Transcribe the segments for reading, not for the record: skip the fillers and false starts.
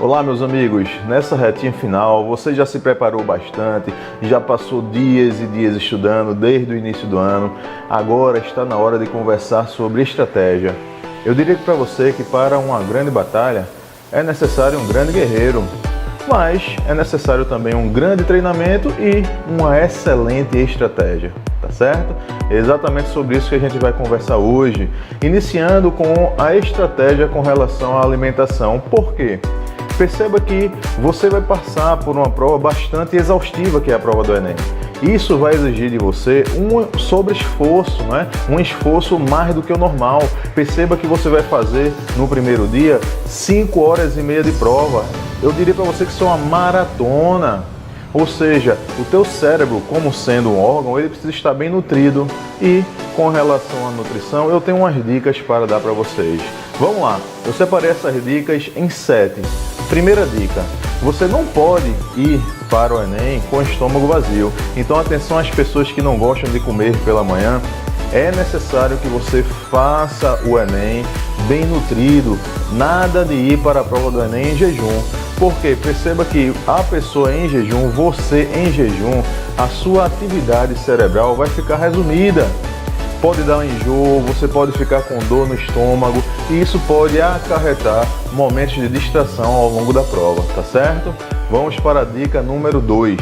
Olá meus amigos, nessa retinha final você já se preparou bastante, já passou dias e dias estudando desde o início do ano, agora está na hora de conversar sobre estratégia. Eu diria para você que para uma grande batalha é necessário um grande guerreiro, mas é necessário também um grande treinamento e uma excelente estratégia, tá certo? É exatamente sobre isso que a gente vai conversar hoje, iniciando com a estratégia com relação à alimentação. Por quê? Perceba que você vai passar por uma prova bastante exaustiva, que é a prova do Enem. Isso vai exigir de você um sobre-esforço, né? Um esforço mais do que o normal. Perceba que você vai fazer no primeiro dia 5 horas e meia de prova. Eu diria para você que isso é uma maratona. Ou seja, o teu cérebro, como sendo um órgão, ele precisa estar bem nutrido. E com relação à nutrição, eu tenho umas dicas para dar para vocês. Vamos lá, eu separei essas dicas em 7. Primeira dica, você não pode ir para o Enem com o estômago vazio. Então atenção às pessoas que não gostam de comer pela manhã. É necessário que você faça o Enem bem nutrido. Nada de ir para a prova do Enem em jejum. Porque perceba que a pessoa em jejum, você em jejum, a sua atividade cerebral vai ficar resumida. Pode dar um enjoo, você pode ficar com dor no estômago e isso pode acarretar momentos de distração ao longo da prova, tá certo? Vamos para a dica número 2.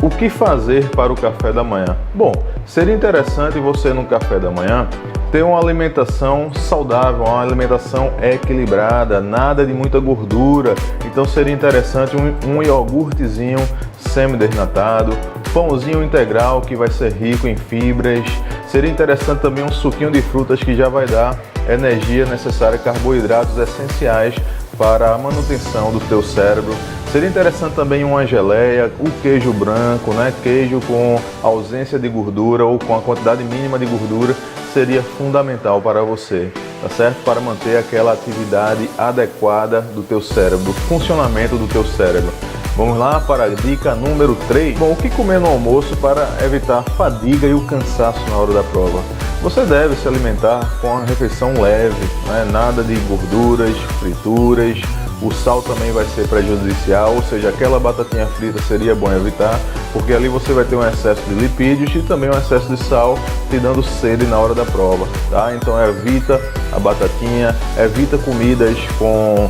O que fazer para o café da manhã? Bom, seria interessante você no café da manhã ter uma alimentação saudável, uma alimentação equilibrada, nada de muita gordura. Então seria interessante um iogurtezinho semi-desnatado, pãozinho integral que vai ser rico em fibras. Seria interessante também um suquinho de frutas que já vai dar energia necessária, carboidratos essenciais para a manutenção do teu cérebro. Seria interessante também uma geleia, o queijo branco, né? Queijo com ausência de gordura ou com a quantidade mínima de gordura seria fundamental para você, tá certo? Para manter aquela atividade adequada do teu cérebro, do funcionamento do teu cérebro. Vamos lá para a dica número 3. Bom, o que comer no almoço para evitar a fadiga e o cansaço na hora da prova? Você deve se alimentar com uma refeição leve, né? Nada de gorduras, frituras. O sal também vai ser prejudicial, ou seja, aquela batatinha frita seria bom evitar, porque ali você vai ter um excesso de lipídios e também um excesso de sal, te dando sede na hora da prova, tá? Então evita a batatinha, evita comidas com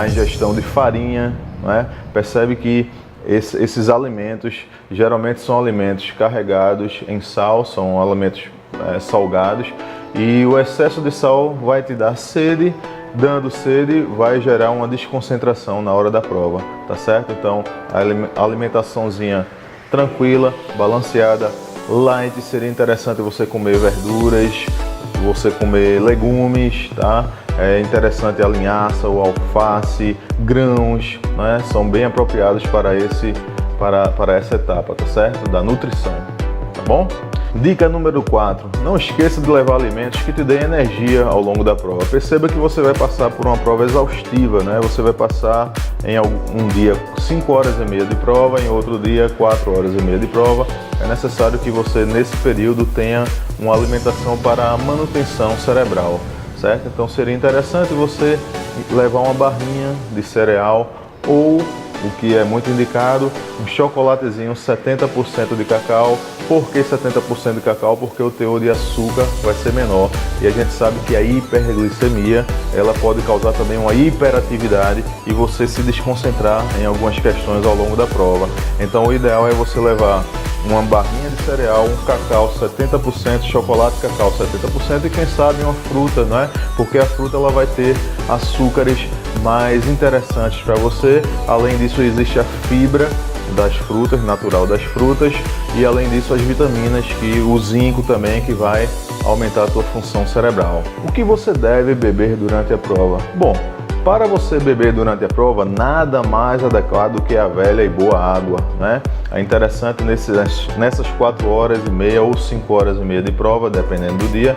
a ingestão de farinha, né? Percebe que esses alimentos geralmente são alimentos carregados em sal, são alimentos salgados, e o excesso de sal vai te dar sede. Dando sede vai gerar uma desconcentração na hora da prova, tá certo? Então a alimentaçãozinha tranquila, balanceada, light. Seria interessante você comer verduras, você comer legumes, tá? É interessante a linhaça, o alface, grãos, né? São bem apropriados para essa etapa, tá certo? Da nutrição, tá bom? Dica número 4. Não esqueça de levar alimentos que te deem energia ao longo da prova. Perceba que você vai passar por uma prova exaustiva, né? Você vai passar em um dia 5 horas e meia de prova, em outro dia 4 horas e meia de prova. É necessário que você nesse período tenha uma alimentação para a manutenção cerebral, certo? Então seria interessante você levar uma barrinha de cereal ou, o que é muito indicado, um chocolatezinho 70% de cacau. Por que 70% de cacau? Porque o teor de açúcar vai ser menor e a gente sabe que a hiperglicemia ela pode causar também uma hiperatividade e você se desconcentrar em algumas questões ao longo da prova. Então o ideal é você levar uma barrinha de cereal, um cacau 70%, chocolate cacau 70% e quem sabe uma fruta, né? Porque a fruta ela vai ter açúcares mais interessantes para você. Além disso existe a fibra das frutas, natural das frutas, e além disso as vitaminas, que o zinco também, que vai aumentar a tua função cerebral. O que você deve beber durante a prova? Bom, para você beber durante a prova, nada mais adequado que a velha e boa água, né? É interessante nessas 4 horas e meia ou 5 horas e meia de prova, dependendo do dia,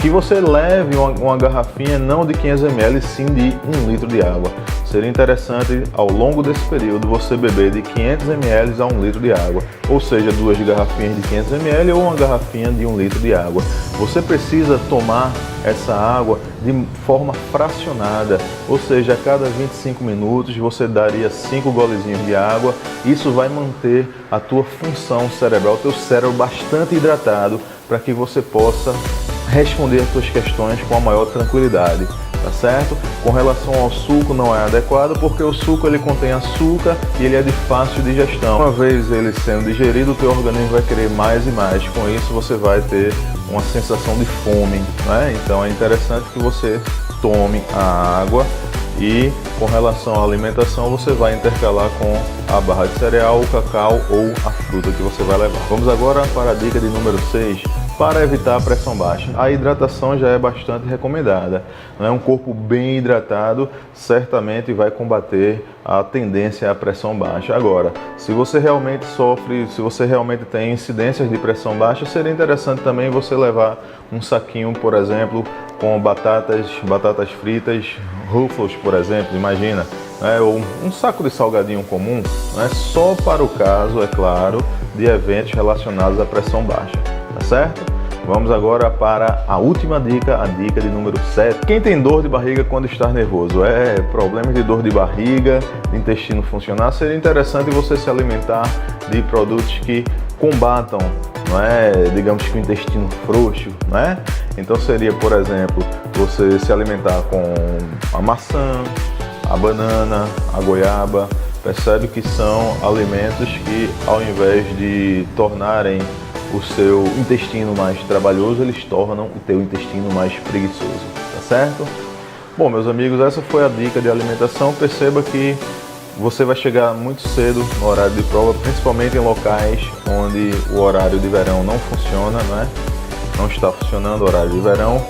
que você leve uma garrafinha não de 500 ml, sim de 1 litro de água. Seria interessante ao longo desse período você beber de 500 ml a 1 litro de água, ou seja, 2 garrafinhas de 500 ml ou uma garrafinha de 1 litro de água. Você precisa tomar essa água de forma fracionada, ou seja, a cada 25 minutos você daria 5 golezinhos de água. Isso vai manter a tua função cerebral, o teu cérebro bastante hidratado, para que você possa responder as suas questões com a maior tranquilidade. Tá certo? Com relação ao suco, não é adequado porque o suco ele contém açúcar e ele é de fácil digestão. Uma vez ele sendo digerido, o teu organismo vai querer mais e mais. Com isso você vai ter uma sensação de fome, né? Então é interessante que você tome a água e com relação à alimentação você vai intercalar com a barra de cereal, o cacau ou a fruta que você vai levar. Vamos agora para a dica de número 6. Para evitar a pressão baixa. A hidratação já é bastante recomendada. Um corpo bem hidratado certamente vai combater a tendência à pressão baixa. Agora, se você realmente sofre, se você realmente tem incidências de pressão baixa, seria interessante também você levar um saquinho, por exemplo, com batatas fritas, Ruffles, por exemplo, imagina, ou um saco de salgadinho comum, só para o caso, é claro, de eventos relacionados à pressão baixa. Tá certo? Vamos agora para a última dica, a dica de número 7. Quem tem dor de barriga quando está nervoso? Problemas de dor de barriga, de intestino funcionar, seria interessante você se alimentar de produtos que combatam, digamos que o intestino frouxo, Então seria, por exemplo, você se alimentar com a maçã, a banana, a goiaba. Percebe que são alimentos que, ao invés de tornarem o seu intestino mais trabalhoso, eles tornam o teu intestino mais preguiçoso, tá certo? Bom, meus amigos, essa foi a dica de alimentação. Perceba que você vai chegar muito cedo no horário de prova, principalmente em locais onde o horário de verão não funciona, Não está funcionando o horário de verão,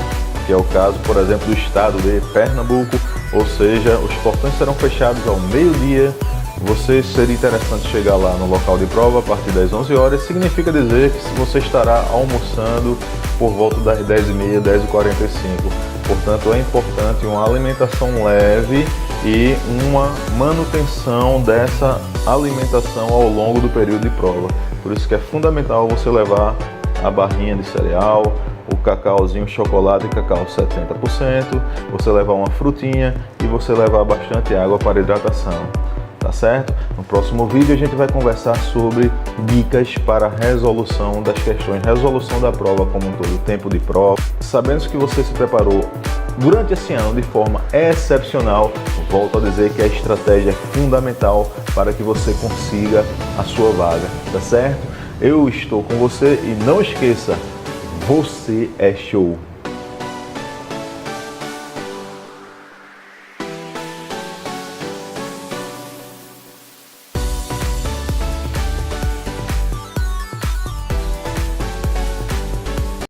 que é o caso, por exemplo, do estado de Pernambuco, ou seja, os portões serão fechados ao meio-dia. Seria interessante chegar lá no local de prova a partir das 11 horas, significa dizer que você estará almoçando por volta das 10h30, 10h45. Portanto, é importante uma alimentação leve e uma manutenção dessa alimentação ao longo do período de prova. Por isso que é fundamental você levar a barrinha de cereal, o cacauzinho, chocolate e cacau 70%, você levar uma frutinha e você levar bastante água para hidratação. Tá certo? No próximo vídeo a gente vai conversar sobre dicas para resolução das questões, resolução da prova como um todo, tempo de prova. Sabendo que você se preparou durante esse ano de forma excepcional, volto a dizer que a estratégia é fundamental para que você consiga a sua vaga, tá certo? Eu estou com você e não esqueça, você é show!